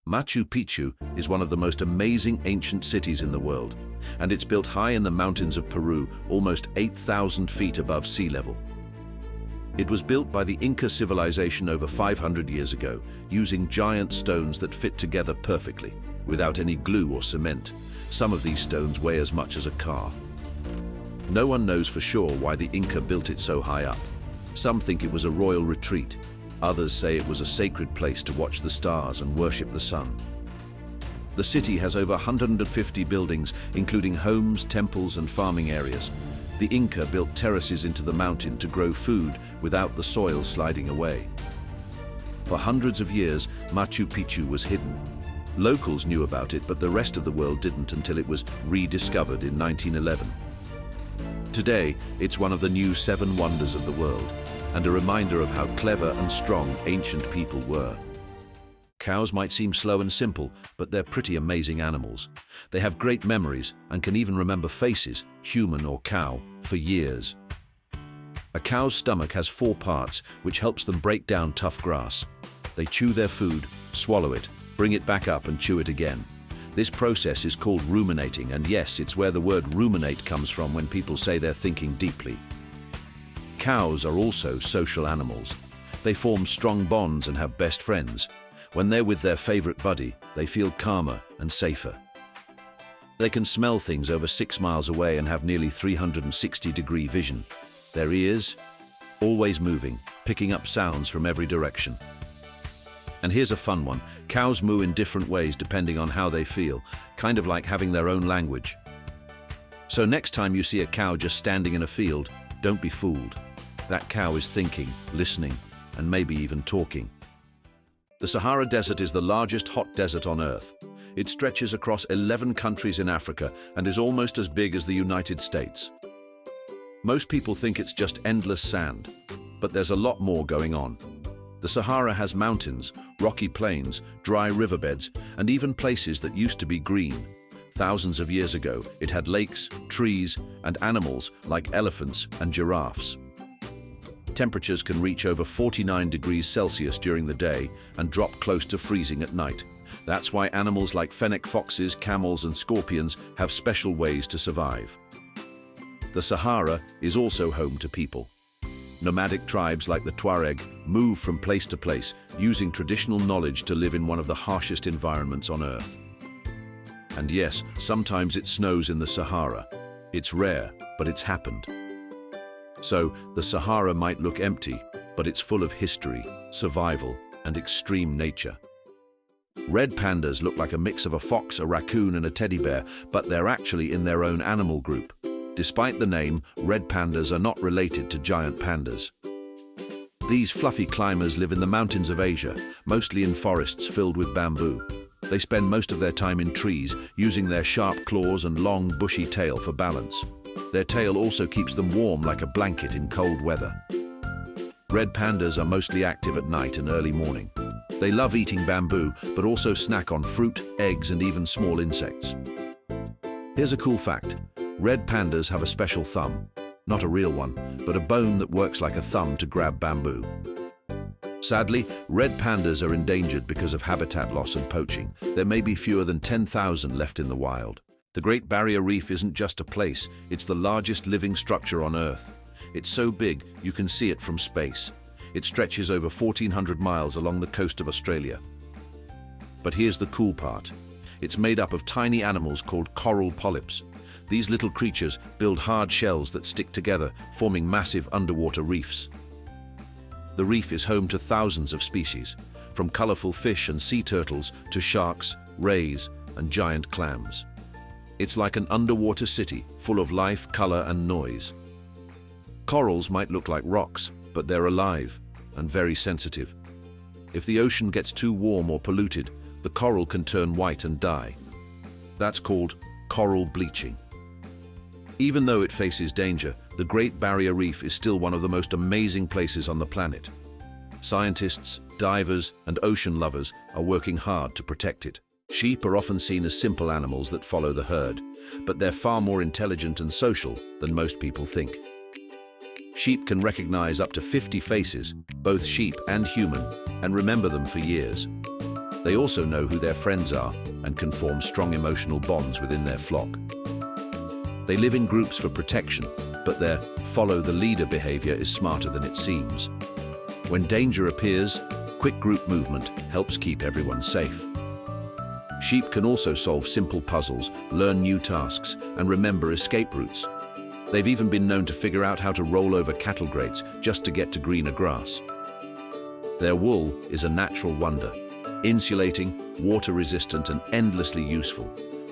Machu Picchu is one of the most amazing ancient cities in the world, and it's built high in the mountains of Peru, almost 8,000 feet above sea level. It was built by the Inca civilization over 500 years ago, using giant stones that fit together perfectly, without any glue or cement. Some of these stones weigh as much as a car. No one knows for sure why the Inca built it so high up. Some think it was a royal retreat. Others say it was a sacred place to watch the stars and worship the sun. The city has over 150 buildings, including homes, temples, and farming areas. The Inca built terraces into the mountain to grow food without the soil sliding away. For hundreds of years, Machu Picchu was hidden. Locals knew about it, but the rest of the world didn't until it was rediscovered in 1911. Today, it's one of the new 7 wonders of the world, and a reminder of how clever and strong ancient people were. Cows might seem slow and simple, but they're pretty amazing animals. They have great memories and can even remember faces, human or cow, for years. A cow's stomach has 4 parts, which helps them break down tough grass. They chew their food, swallow it, bring it back up and chew it again. This process is called ruminating, and yes, it's where the word ruminate comes from when people say they're thinking deeply. Cows are also social animals. They form strong bonds and have best friends. When they're with their favorite buddy, they feel calmer and safer. They can smell things over 6 miles away and have nearly 360-degree vision. Their ears, always moving, picking up sounds from every direction. And here's a fun one. Cows moo in different ways depending on how they feel, kind of like having their own language. So next time you see a cow just standing in a field, don't be fooled. That cow is thinking, listening, and maybe even talking. The Sahara Desert is the largest hot desert on Earth. It stretches across 11 countries in Africa and is almost as big as the United States. Most people think it's just endless sand, but there's a lot more going on. The Sahara has mountains, rocky plains, dry riverbeds, and even places that used to be green. Thousands of years ago, it had lakes, trees, and animals like elephants and giraffes. Temperatures can reach over 49 degrees Celsius during the day and drop close to freezing at night. That's why animals like fennec foxes, camels, and scorpions have special ways to survive. The Sahara is also home to people. Nomadic tribes like the Tuareg move from place to place, using traditional knowledge to live in one of the harshest environments on Earth. And yes, sometimes it snows in the Sahara. It's rare, but it's happened. So, the Sahara might look empty, but it's full of history, survival, and extreme nature. Red pandas look like a mix of a fox, a raccoon, and a teddy bear, but they're actually in their own animal group. Despite the name, red pandas are not related to giant pandas. These fluffy climbers live in the mountains of Asia, mostly in forests filled with bamboo. They spend most of their time in trees, using their sharp claws and long, bushy tail for balance. Their tail also keeps them warm like a blanket in cold weather. Red pandas are mostly active at night and early morning. They love eating bamboo, but also snack on fruit, eggs, and even small insects. Here's a cool fact. Red pandas have a special thumb. Not a real one, but a bone that works like a thumb to grab bamboo. Sadly, red pandas are endangered because of habitat loss and poaching. There may be fewer than 10,000 left in the wild. The Great Barrier Reef isn't just a place, it's the largest living structure on Earth. It's so big, you can see it from space. It stretches over 1,400 miles along the coast of Australia. But here's the cool part. It's made up of tiny animals called coral polyps. These little creatures build hard shells that stick together, forming massive underwater reefs. The reef is home to thousands of species, from colorful fish and sea turtles to sharks, rays, and giant clams. It's like an underwater city, full of life, color, and noise. Corals might look like rocks, but they're alive and very sensitive. If the ocean gets too warm or polluted, the coral can turn white and die. That's called coral bleaching. Even though it faces danger, the Great Barrier Reef is still one of the most amazing places on the planet. Scientists, divers, and ocean lovers are working hard to protect it. Sheep are often seen as simple animals that follow the herd, but they're far more intelligent and social than most people think. Sheep can recognize up to 50 faces, both sheep and human, and remember them for years. They also know who their friends are and can form strong emotional bonds within their flock. They live in groups for protection, but their follow-the-leader behavior is smarter than it seems. When danger appears, quick group movement helps keep everyone safe. Sheep can also solve simple puzzles, learn new tasks, and remember escape routes. They've even been known to figure out how to roll over cattle grates just to get to greener grass. Their wool is a natural wonder, insulating, water-resistant, and endlessly useful.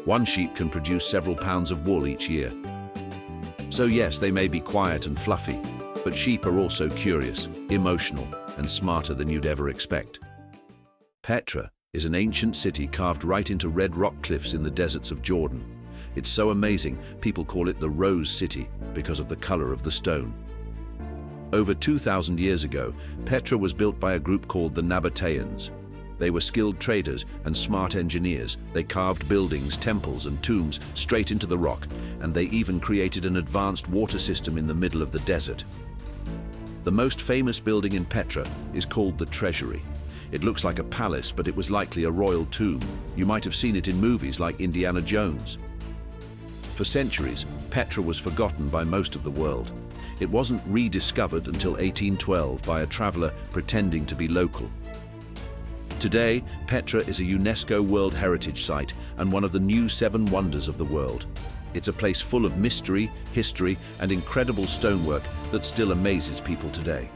One sheep can produce several pounds of wool each year. So yes, they may be quiet and fluffy, but sheep are also curious, emotional, and smarter than you'd ever expect. Petra is an ancient city carved right into red rock cliffs in the deserts of Jordan. It's so amazing, people call it the Rose City because of the color of the stone. Over 2,000 years ago, Petra was built by a group called the Nabateans. They were skilled traders and smart engineers. They carved buildings, temples, and tombs straight into the rock, and they even created an advanced water system in the middle of the desert. The most famous building in Petra is called the Treasury. It looks like a palace, but it was likely a royal tomb. You might have seen it in movies like Indiana Jones. For centuries, Petra was forgotten by most of the world. It wasn't rediscovered until 1812 by a traveler pretending to be local. Today, Petra is a UNESCO World Heritage Site and one of the new 7 wonders of the world. It's a place full of mystery, history, and incredible stonework that still amazes people today.